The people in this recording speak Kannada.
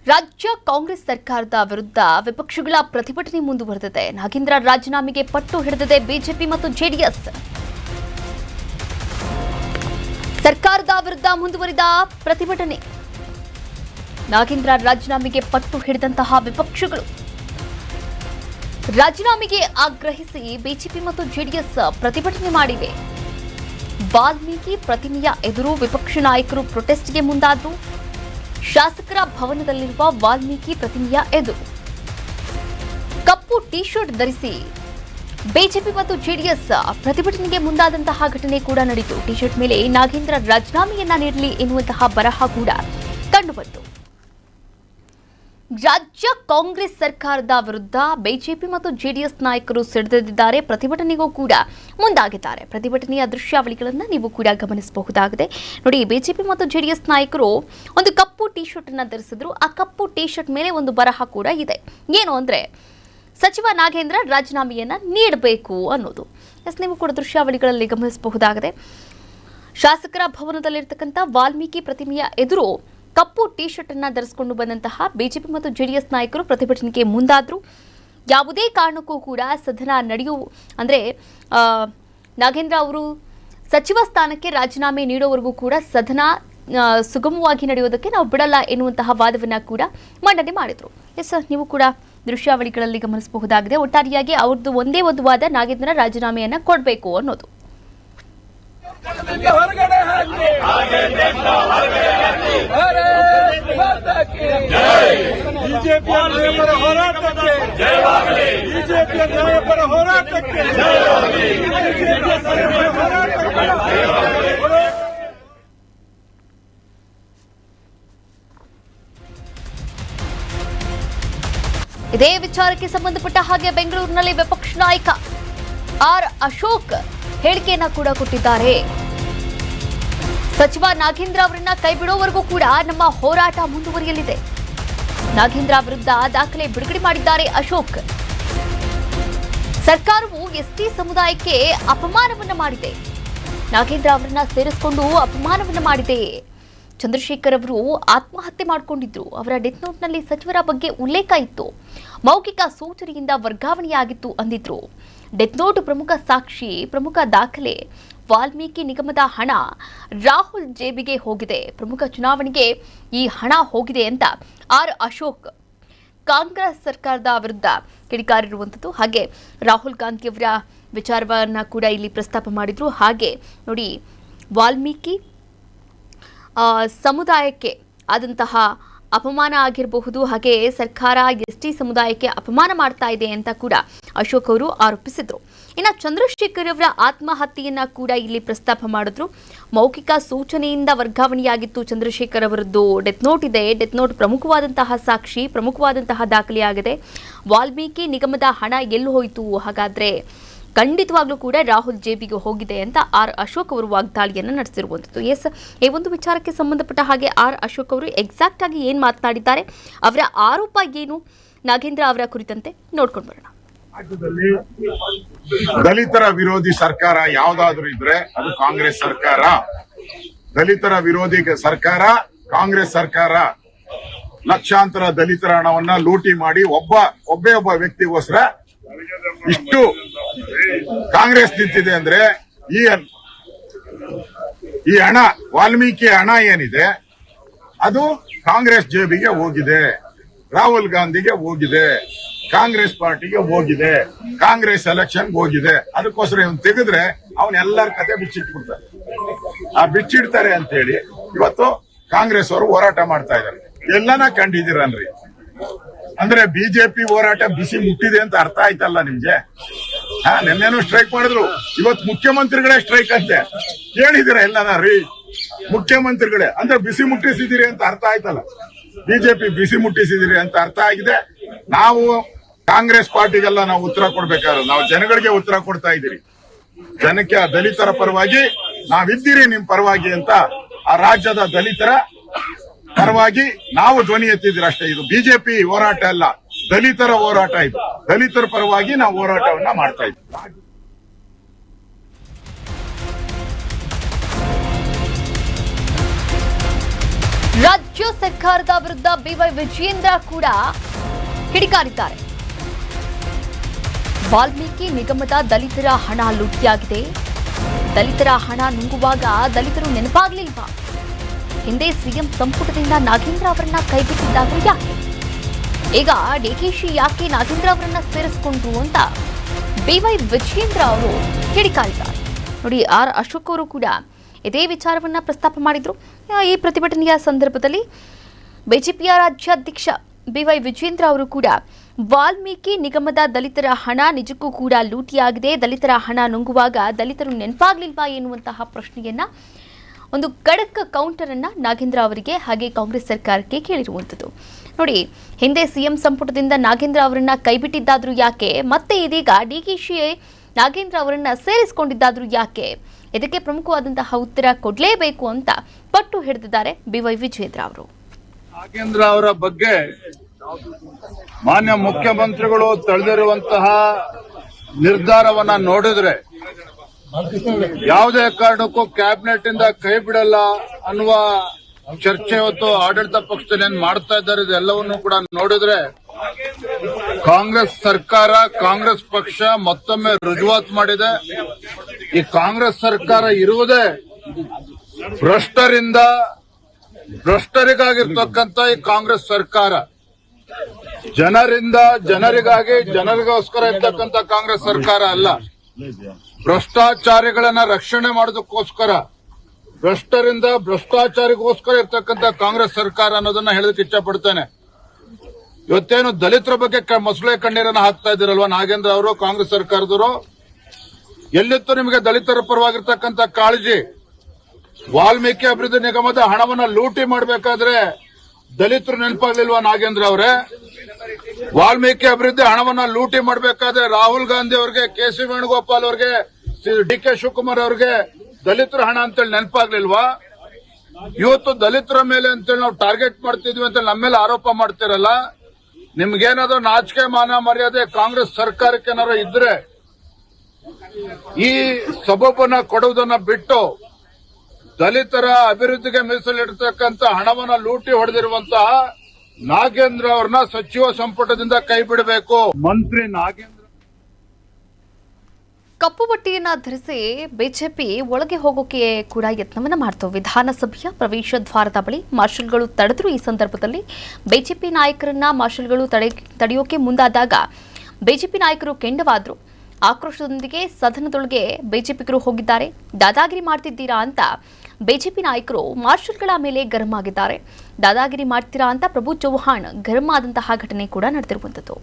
ರಾಜ್ಯ ಕಾಂಗ್ರೆಸ್ ಸರ್ಕಾರದ ವಿರುದ್ಧ ವಿಪಕ್ಷಗಳ ಪ್ರತಿಭಟನೆ ಮುಂದುವರೆದಿದೆ. ನಾಗೇಂದ್ರ ರಾಜೀನಾಮೆಗೆ ಪಟ್ಟು ಹಿಡಿದಿದೆ ಬಿಜೆಪಿ ಮತ್ತು ಜೆಡಿಎಸ್. ಸರ್ಕಾರದ ವಿರುದ್ಧ ಮುಂದುವರಿದ ಪ್ರತಿಭಟನೆ. ನಾಗೇಂದ್ರ ರಾಜೀನಾಮೆಗೆ ಪಟ್ಟು ಹಿಡಿದಂತಹ ವಿಪಕ್ಷಗಳು ರಾಜೀನಾಮೆಗೆ ಆಗ್ರಹಿಸಿ ಬಿಜೆಪಿ ಮತ್ತು ಜೆಡಿಎಸ್ ಪ್ರತಿಭಟನೆ ಮಾಡಿವೆ. ವಾಲ್ಮೀಕಿ ಪ್ರತಿಮೆಯ ಎದುರು ವಿಪಕ್ಷ ನಾಯಕರು ಪ್ರೊಟೆಸ್ಟ್ಗೆ ಮುಂದಾದರು. ಶಾಸಕರ ಭವನದಲ್ಲಿರುವ ವಾಲ್ಮೀಕಿ ಪ್ರತಿಮೆಯ ಎದುರು ಕಪ್ಪು ಟಿ ಶರ್ಟ್ ಧರಿಸಿ ಬಿಜೆಪಿ ಮತ್ತು ಜೆಡಿಎಸ್ ಪ್ರತಿಭಟನೆಗೆ ಮುಂದಾದಂತಹ ಘಟನೆ ಕೂಡ ನಡೆಯಿತು. ಟಿ ಶರ್ಟ್ ಮೇಲೆ ನಾಗೇಂದ್ರ ರಾಜೀನಾಮೆಯನ್ನ ನೀಡಲಿ ಎನ್ನುವಂತಹ ಬರಹ ಕೂಡ ಕಂಡುಬಂತು. ರಾಜ್ಯ ಕಾಂಗ್ರೆಸ್ ಸರ್ಕಾರದ ವಿರುದ್ಧ ಬಿಜೆಪಿ ಮತ್ತು ಜೆಡಿಎಸ್ ನಾಯಕರು ಸಿಡಿದಿದ್ದಾರೆ. ಪ್ರತಿಭಟನೆಗೂ ಕೂಡ ಮುಂದಾಗಿದ್ದಾರೆ. ಪ್ರತಿಭಟನೆಯ ದೃಶ್ಯಾವಳಿಗಳನ್ನು ನೀವು ಕೂಡ ಗಮನಿಸಬಹುದಾಗಿದೆ. ನೋಡಿ, ಬಿಜೆಪಿ ಮತ್ತು ಜೆಡಿಎಸ್ ನಾಯಕರು ಒಂದು ಕಪ್ಪು ಟಿ ಶರ್ಟ್ ಅನ್ನು ಧರಿಸಿದ್ರು. ಆ ಕಪ್ಪು ಟಿ ಶರ್ಟ್ ಮೇಲೆ ಒಂದು ಬರಹ ಕೂಡ ಇದೆ. ಏನು ಅಂದ್ರೆ, ಸಚಿವ ನಾಗೇಂದ್ರ ರಾಜೀನಾಮೆಯನ್ನ ನೀಡಬೇಕು ಅನ್ನೋದು. ನೀವು ಕೂಡ ದೃಶ್ಯಾವಳಿಗಳಲ್ಲಿ ಗಮನಿಸಬಹುದಾಗಿದೆ. ಶಾಸಕರ ಭವನದಲ್ಲಿರ್ತಕ್ಕಂಥ ವಾಲ್ಮೀಕಿ ಪ್ರತಿಮೆಯ ಎದುರು ಕಪ್ಪು ಟಿ ಶರ್ಟ್ ಅನ್ನ ಧರಿಸಿಕೊಂಡು ಬಂದಂತಹ ಬಿಜೆಪಿ ಮತ್ತು ಜೆಡಿಎಸ್ ನಾಯಕರು ಪ್ರತಿಭಟನೆಗೆ ಮುಂದಾದ್ರು. ಯಾವುದೇ ಕಾರಣಕ್ಕೂ ಕೂಡ ಸದನ ನಾಗೇಂದ್ರ ಅವರು ಸಚಿವ ಸ್ಥಾನಕ್ಕೆ ರಾಜೀನಾಮೆ ನೀಡೋವರೆಗೂ ಕೂಡ ಸದನ ಸುಗಮವಾಗಿ ನಡೆಯೋದಕ್ಕೆ ನಾವು ಬಿಡಲ್ಲ ಎನ್ನುವಂತಹ ವಾದವನ್ನ ಕೂಡ ಮಂಡನೆ ಮಾಡಿದ್ರು. ಎಸ್, ನೀವು ಕೂಡ ದೃಶ್ಯಾವಳಿಗಳಲ್ಲಿ ಗಮನಿಸಬಹುದಾಗಿದೆ. ಒಟ್ಟಾರೆಯಾಗಿ ಅವ್ರದ್ದು ಒಂದೇ ಒಂದು ವಾದ, ನಾಗೇಂದ್ರ ರಾಜೀನಾಮೆಯನ್ನ ಕೊಡಬೇಕು ಅನ್ನೋದು. ಇದೇ ವಿಚಾರಕ್ಕೆ ಸಂಬಂಧಪಟ್ಟ ಹಾಗೆ ಬೆಂಗಳೂರಿನಲ್ಲಿ ವಿಪಕ್ಷ ನಾಯಕ ಆರ್ ಅಶೋಕ್ ಹೇಳಿಕೆಯನ್ನ ಕೂಡ ಕೊಟ್ಟಿದ್ದಾರೆ. ಸಚಿವ ನಾಗೇಂದ್ರ ಅವರನ್ನ ಕೈಬಿಡುವವರೆಗೂ ಕೂಡ ನಮ್ಮ ಹೋರಾಟ ಮುಂದುವರಿಯಲಿದೆ. ನಾಗೇಂದ್ರ ವಿರುದ್ಧ ದಾಖಲೆ ಬಿಡುಗಡೆ ಮಾಡಿದ್ದಾರೆ ಅಶೋಕ್. ಸರ್ಕಾರವು ಎಸ್ಟಿ ಸಮುದಾಯಕ್ಕೆ ಅಪಮಾನವನ್ನ ಮಾಡಿದೆ. ನಾಗೇಂದ್ರ ಅವರನ್ನ ಸೇರಿಸಿಕೊಂಡು ಅಪಮಾನವನ್ನ ಮಾಡಿದೆ. ಚಂದ್ರಶೇಖರ್ ಅವರು ಆತ್ಮಹತ್ಯೆ ಮಾಡಿಕೊಂಡಿದ್ರು. ಅವರ ಡೆತ್ ನೋಟ್ನಲ್ಲಿ ಸಚಿವರ ಬಗ್ಗೆ ಉಲ್ಲೇಖ ಇತ್ತು. ಮೌಖಿಕ ಸೂಚನೆಯಿಂದ ವರ್ಗಾವಣೆಯಾಗಿತ್ತು ಅಂದಿದ್ರು. ಡೆತ್ ನೋಟ್ ಪ್ರಮುಖ ಸಾಕ್ಷಿ, ಪ್ರಮುಖ ದಾಖಲೆ. ವಾಲ್ಮೀಕಿ ನಿಗಮದ ಹಣ ರಾಹುಲ್ ಜೇಬಿಗೆ ಹೋಗಿದೆ. ಪ್ರಮುಖ ಚುನಾವಣೆಗೆ ಈ ಹಣ ಹೋಗಿದೆ ಅಂತ ಆರ್ ಅಶೋಕ್ ಕಾಂಗ್ರೆಸ್ ಸರ್ಕಾರದ ವಿರುದ್ಧ ಕಿಡಿಕಾರಿರುವಂಥದ್ದು. ಹಾಗೆ ರಾಹುಲ್ ಗಾಂಧಿಯವರ ವಿಚಾರವನ್ನ ಕೂಡ ಇಲ್ಲಿ ಪ್ರಸ್ತಾಪ ಮಾಡಿದ್ರು. ಹಾಗೆ ನೋಡಿ, ವಾಲ್ಮೀಕಿ ಸಮುದಾಯಕ್ಕೆ ಆದಂತಹ ಅಪಮಾನ ಆಗಿರಬಹುದು, ಹಾಗೆ ಸರ್ಕಾರ ಎಸ್ಟಿ ಸಮುದಾಯಕ್ಕೆ ಅಪಮಾನ ಮಾಡ್ತಾ ಇದೆ ಅಂತ ಕೂಡ ಅಶೋಕ್ ಅವರು ಆರೋಪಿಸಿದ್ರು. ಇನ್ನು ಚಂದ್ರಶೇಖರ್ ಅವರ ಆತ್ಮಹತ್ಯೆಯನ್ನ ಕೂಡ ಇಲ್ಲಿ ಪ್ರಸ್ತಾಪ ಮಾಡಿದ್ರು. ಮೌಖಿಕ ಸೂಚನೆಯಿಂದ ವರ್ಗಾವಣೆಯಾಗಿತ್ತು ಚಂದ್ರಶೇಖರ್ ಅವರದ್ದು. ಡೆತ್ ನೋಟ್ ಇದೆ. ಡೆತ್ ನೋಟ್ ಪ್ರಮುಖವಾದಂತಹ ಸಾಕ್ಷಿ, ಪ್ರಮುಖವಾದಂತಹ ದಾಖಲೆಯಾಗಿದೆ. ವಾಲ್ಮೀಕಿ ನಿಗಮದ ಹಣ ಎಲ್ಲಿ ಹೋಯಿತು? ಹಾಗಾದ್ರೆ ಖಂಡಿತವಾಗ್ಲೂ ಕೂಡ ರಾಹುಲ್ ಜೇಬಿಗೆ ಹೋಗಿದೆ ಅಂತ ಆರ್ ಅಶೋಕ್ ಅವರು ವಾಗ್ದಾಳಿಯನ್ನು ನಡೆಸಿರುವಂಥದ್ದು. ಎಸ್, ಈ ಒಂದು ವಿಚಾರಕ್ಕೆ ಸಂಬಂಧಪಟ್ಟ ಹಾಗೆ ಆರ್ ಅಶೋಕ್ ಅವರು ಎಕ್ಸಾಕ್ಟ್ ಆಗಿ ಏನು ಮಾತನಾಡಿದ್ದಾರೆ, ಅವರ ಆರೋಪ ಏನು, ನಾಗೇಂದ್ರ ಅವರ ಕುರಿತಂತೆ ನೋಡ್ಕೊಂಡು ಬರೋಣ. ರಾಜ್ಯದಲ್ಲಿ ದಲಿತರ ವಿರೋಧಿ ಸರ್ಕಾರ ಯಾವ್ದಾದ್ರು ಇದ್ರೆ ಅದು ಕಾಂಗ್ರೆಸ್ ಸರ್ಕಾರ. ದಲಿತರ ವಿರೋಧಿ ಸರ್ಕಾರ ಕಾಂಗ್ರೆಸ್ ಸರ್ಕಾರ. ಲಕ್ಷಾಂತರ ದಲಿತರ ಹಣವನ್ನ ಲೂಟಿ ಮಾಡಿ ಒಬ್ಬ ವ್ಯಕ್ತಿಗೋಸ್ಕರ ಇಷ್ಟು ಕಾಂಗ್ರೆಸ್ ನಿಂತಿದೆ ಅಂದ್ರೆ ಈ ಹಣ, ವಾಲ್ಮೀಕಿ ಹಣ ಏನಿದೆ ಅದು ಕಾಂಗ್ರೆಸ್ ಜೇಬಿಗೆ ಹೋಗಿದೆ, ರಾಹುಲ್ ಗಾಂಧಿಗೆ ಹೋಗಿದೆ, ಕಾಂಗ್ರೆಸ್ ಪಾರ್ಟಿಗೆ ಹೋಗಿದೆ, ಕಾಂಗ್ರೆಸ್ ಎಲೆಕ್ಷನ್ ಹೋಗಿದೆ. ಅದಕ್ಕೋಸ್ಕರ ಇವನು ತೆಗೆದ್ರೆ ಅವನೆಲ್ಲರ ಕತೆ ಬಿಚ್ಚಿಟ್ಬಿಡ್ತಾರೆ. ಆ ಬಿಚ್ಚಿಡ್ತಾರೆ ಅಂತ ಹೇಳಿ ಇವತ್ತು ಕಾಂಗ್ರೆಸ್ ಅವರು ಹೋರಾಟ ಮಾಡ್ತಾ ಇದ್ದಾರೆ. ಎಲ್ಲನ ಕಂಡಿದ್ದೀರನ್ರಿ. ಅಂದ್ರೆ ಬಿಜೆಪಿ ಹೋರಾಟ ಬಿಸಿ ಮುಟ್ಟಿದೆ ಅಂತ ಅರ್ಥ ಆಯ್ತಲ್ಲ ನಿಮ್ಗೆ. ನಿನ್ನೇನು ಸ್ಟ್ರೈಕ್ ಮಾಡಿದ್ರು, ಇವತ್ತು ಮುಖ್ಯಮಂತ್ರಿಗಳೇ ಸ್ಟ್ರೈಕ್ ಅಂತೆ. ಕೇಳಿದಿರ ಎಲ್ಲನ ರೀ? ಮುಖ್ಯಮಂತ್ರಿಗಳೇ ಅಂದ್ರೆ ಬಿಸಿ ಮುಟ್ಟಿಸಿದಿರಿ ಅಂತ ಅರ್ಥ ಆಯ್ತಲ್ಲ. ಬಿಜೆಪಿ ಬಿಸಿ ಮುಟ್ಟಿಸಿದಿರಿ ಅಂತ ಅರ್ಥ ಆಗಿದೆ. ನಾವು ಕಾಂಗ್ರೆಸ್ ಪಾರ್ಟಿಗೆಲ್ಲ ನಾವು ಉತ್ತರ ಕೊಡ್ಬೇಕಾದ್ರೆ ನಾವು ಜನಗಳಿಗೆ ಉತ್ತರ ಕೊಡ್ತಾ ಇದ್ದೀರಿ. ಜನಕ್ಕೆ ಆ ದಲಿತರ ಪರವಾಗಿ ನಾವಿದ್ದೀರಿ, ನಿಮ್ ಪರವಾಗಿ ಅಂತ ಆ ರಾಜ್ಯದ ದಲಿತರ ಪರವಾಗಿ ನಾವು ಧ್ವನಿ ಎತ್ತಿದ್ದೀರಿ ಅಷ್ಟೇ. ಇದು ಬಿಜೆಪಿ ಹೋರಾಟ ಅಲ್ಲ, ದಲಿತರ ಹೋರಾಟ. ಇದು ದಲಿತರ ಪರವಾಗಿ ನಾವು ಹೋರಾಟವನ್ನ ಮಾಡ್ತಾ ಇದ್ದೀವಿ. ರಾಜ್ಯ ಸರ್ಕಾರದ ವಿರುದ್ಧ ಬಿವೈ ವಿಜಯೇಂದ್ರ ಕೂಡ ಕಿಡಿಕಾರಿದ್ದಾರೆ. ವಾಲ್ಮೀಕಿ ನಿಗಮದ ದಲಿತರ ಹಣ ಲೂಟಿಯಾಗಿದೆ. ದಲಿತರ ಹಣ ನುಂಗುವಾಗ ದಲಿತರು ನೆನಪಾಗ್ಲಿಲ್ವಾ? ಹಿಂದೆ ಸಿಎಂ ಸಂಪುಟದಿಂದ ನಾಗೇಂದ್ರ ಅವರನ್ನ ಕೈಬಿಟ್ಟಿದ್ದಾದ್ರೂ ಯಾಕೆ? ಈಗ ಡಿಕೆಶಿ ಯಾಕೆ ನಾಗೇಂದ್ರ ಅವರನ್ನ ಸೇರಿಸಿಕೊಂಡ್ರು ಅಂತ ಬಿವೈ ವಿಜಯೇಂದ್ರ ಅವರು ಕಿಡಿಕಾರಿದ್ದಾರೆ. ನೋಡಿ, ಆರ್ ಅಶೋಕ್ ಅವರು ಕೂಡ ಇದೇ ವಿಚಾರವನ್ನ ಪ್ರಸ್ತಾಪ ಮಾಡಿದ್ರು. ಈ ಪ್ರತಿಭಟನೆಯ ಸಂದರ್ಭದಲ್ಲಿ ಬಿಜೆಪಿಯ ರಾಜ್ಯಾಧ್ಯಕ್ಷ ಬಿವೈ ವಿಜಯೇಂದ್ರ ಅವರು ಕೂಡ ವಾಲ್ಮೀಕಿ ನಿಗಮದ ದಲಿತರ ಹಣ ನಿಜಕ್ಕೂ ಕೂಡ ಲೂಟಿಯಾಗಿದೆ. ದಲಿತರ ಹಣ ನುಂಗುವಾಗ ದಲಿತರು ನೆನಪಾಗ್ಲಿಲ್ವಾ ಎನ್ನುವಂತಹ ಪ್ರಶ್ನೆಯನ್ನ, ಒಂದು ಖಡಕ್ ಕೌಂಟರ್ ಅನ್ನ ನಾಗೇಂದ್ರ ಅವರಿಗೆ ಹಾಗೆ ಕಾಂಗ್ರೆಸ್ ಸರ್ಕಾರಕ್ಕೆ ಕೇಳಿರುವಂಥದ್ದು. ನೋಡಿ, ಹಿಂದೆ ಸಿಎಂ ಸಂಪುಟದಿಂದ ನಾಗೇಂದ್ರ ಅವರನ್ನ ಕೈಬಿಟ್ಟಿದ್ದಾದ್ರೂ ಯಾಕೆ? ಮತ್ತೆ ಇದೀಗ ಡಿಕೆಶಿ ನಾಗೇಂದ್ರ ಅವರನ್ನ ಸೇರಿಸಿಕೊಂಡಿದ್ದಾದ್ರೂ ಯಾಕೆ? ಇದಕ್ಕೆ ಪ್ರಮುಖವಾದಂತಹ ಉತ್ತರ ಕೊಡಲೇಬೇಕು ಅಂತ ಪಟ್ಟು ಹಿಡಿದಿದ್ದಾರೆ ಬಿವೈ ವಿಜಯೇಂದ್ರ ಅವರು. ನಾಗೇಂದ್ರ ಅವರ ಬಗ್ಗೆ ಮಾನ್ಯ ಮುಖ್ಯಮಂತ್ರಿಗಳು ತಳೆದಿರುವಂತಹ ನಿರ್ಧಾರವನ್ನ ನೋಡಿದ್ರೆ ಯಾವುದೇ ಕಾರಣಕ್ಕೂ ಕ್ಯಾಬಿನೆಟ್ ಇಂದ ಕೈ ಬಿಡಲ್ಲ ಅನ್ನುವ ಚರ್ಚೆ ಇವತ್ತು ಆಡಳಿತ ಪಕ್ಷದಲ್ಲಿ ಏನ್ ಮಾಡ್ತಾ ಇದ್ದಾರೆ, ಇದೆಲ್ಲವನ್ನು ಕೂಡ ನೋಡಿದ್ರೆ ಕಾಂಗ್ರೆಸ್ ಸರ್ಕಾರ, ಕಾಂಗ್ರೆಸ್ ಪಕ್ಷ ಮತ್ತೊಮ್ಮೆ ರುಜುವಾತ್ ಮಾಡಿದೆ. ಈ ಕಾಂಗ್ರೆಸ್ ಸರ್ಕಾರ ಇರುವುದೇ ಭ್ರಷ್ಟರಿಗಾಗಿರ್ತಕ್ಕಂಥ ಈ ಕಾಂಗ್ರೆಸ್ ಸರ್ಕಾರ, ಜನರಿಂದ ಜನರಿಗಾಗಿ ಜನರಿಗೋಸ್ಕರ ಇರ್ತಕ್ಕಂಥ ಕಾಂಗ್ರೆಸ್ ಸರ್ಕಾರ ಅಲ್ಲ. ಭ್ರಷ್ಟಾಚಾರಿಗಳನ್ನ ರಕ್ಷಣೆ ಮಾಡೋದಕ್ಕೋಸ್ಕರ, ಭ್ರಷ್ಟರಿಂದ ಭ್ರಷ್ಟಾಚಾರಿಗೋಸ್ಕರ ಇರ್ತಕ್ಕಂಥ ಕಾಂಗ್ರೆಸ್ ಸರ್ಕಾರ ಅನ್ನೋದನ್ನ ಹೇಳೋದಕ್ಕೆ ಇಚ್ಛಪಡ್ತೇನೆ. ಇವತ್ತೇನು ದಲಿತರ ಬಗ್ಗೆ ಮೊಸಳೆ ಕಣ್ಣೀರನ್ನ ಹಾಕ್ತಾ ಇದ್ದೀರಲ್ವಾ ನಾಗೇಂದ್ರ ಅವರು, ಕಾಂಗ್ರೆಸ್ ಸರ್ಕಾರದವರು? ಎಲ್ಲಿತ್ತು ನಿಮಗೆ ದಲಿತರ ಪರವಾಗಿರ್ತಕ್ಕಂಥ ಕಾಳಜಿ? ವಾಲ್ಮೀಕಿ ಅಭಿವೃದ್ಧಿ ನಿಗಮದ ಹಣವನ್ನ ಲೂಟಿ ಮಾಡಬೇಕಾದ್ರೆ ದಲಿತರು ನೆನಪಾಗ್ಲಿಲ್ವಾ ನಾಗೇಂದ್ರ ಅವರೇ? ವಾಲ್ಮೀಕಿ ಅಭಿವೃದ್ಧಿ ಹಣವನ್ನ ಲೂಟಿ ಮಾಡಬೇಕಾದ್ರೆ ರಾಹುಲ್ ಗಾಂಧಿ ಅವರಿಗೆ, ಕೆ.ಸಿ. ವೇಣುಗೋಪಾಲ್ ಅವರಿಗೆ, ಡಿ.ಕೆ. ಶಿವಕುಮಾರ್ ಅವರಿಗೆ ದಲಿತರ ಹಣ ಅಂತೇಳಿ ನೆನಪಾಗ್ಲಿಲ್ವಾ? ಇವತ್ತು ದಲಿತರ ಮೇಲೆ ಅಂತೇಳಿ ನಾವು ಟಾರ್ಗೆಟ್ ಮಾಡ್ತಿದ್ವಿ ಅಂತ ನಮ್ಮ ಮೇಲೆ ಆರೋಪ ಮಾಡ್ತಿರಲ್ಲ. ನಿಮ್ಗೇನಾದ್ರೂ ನಾಚಿಕೆ ಮಾನ ಮರ್ಯಾದೆ ಕಾಂಗ್ರೆಸ್ ಸರ್ಕಾರಕ್ಕೆ ಏನಾದ್ರು ಇದ್ರೆ ಈ ಸಬಬನ್ನ ಕೊಡುವುದನ್ನ ಬಿಟ್ಟು ದಲಿತರ ಅಭಿವೃದ್ಧಿಗೆ ಮೀಸಲಿಡತಕ್ಕಂತ ಹಣವನ್ನ ಲೂಟಿ ಹೊಡೆದಿರುವಂತಹ ನಾಗೇಂದ್ರ ಅವ್ರನ್ನ ಸಚಿವ ಸಂಪುಟದಿಂದ ಕೈ ಬಿಡಬೇಕು. ಮಂತ್ರಿ ನಾಗೇಂದ್ರ ಕಪ್ಪು ಬಟ್ಟೆಯನ್ನ ಧರಿಸಿ ಬಿಜೆಪಿ ಒಳಗೆ ಹೋಗೋಕೆ ಕೂಡ ಯತ್ನವನ್ನ ಮಾಡ್ತು. ವಿಧಾನಸಭೆಯ ಪ್ರವೇಶ ದ್ವಾರದ ಬಳಿ ಮಾರ್ಷಲ್ಗಳು ತಡೆದ್ರು. ಈ ಸಂದರ್ಭದಲ್ಲಿ ಬಿಜೆಪಿ ನಾಯಕರನ್ನ ಮಾರ್ಷಲ್ಗಳು ತಡೆಯೋಕೆ ಮುಂದಾದಾಗ ಬಿಜೆಪಿ ನಾಯಕರು ಕೆಂಡವಾದ್ರು. ಆಕ್ರೋಶದೊಂದಿಗೆ ಸದನದೊಳಗೆ ಬಿಜೆಪಿಗರು ಹೋಗಿದ್ದಾರೆ. ದಾದಾಗಿರಿ ಮಾಡ್ತಿದ್ದೀರಾ ಅಂತ ಬಿಜೆಪಿ ನಾಯಕರು ಮಾರ್ಷಲ್ಗಳ ಮೇಲೆ ಗರಂ ಆಗಿದ್ದಾರೆ. ದಾದಾಗಿರಿ ಮಾಡ್ತೀರಾ ಅಂತ ಪ್ರಭು ಚೌಹಾಣ್ ಗರಂ ಆದಂತಹ ಘಟನೆ ಕೂಡ ನಡೆದಿರುವಂಥದ್ದು.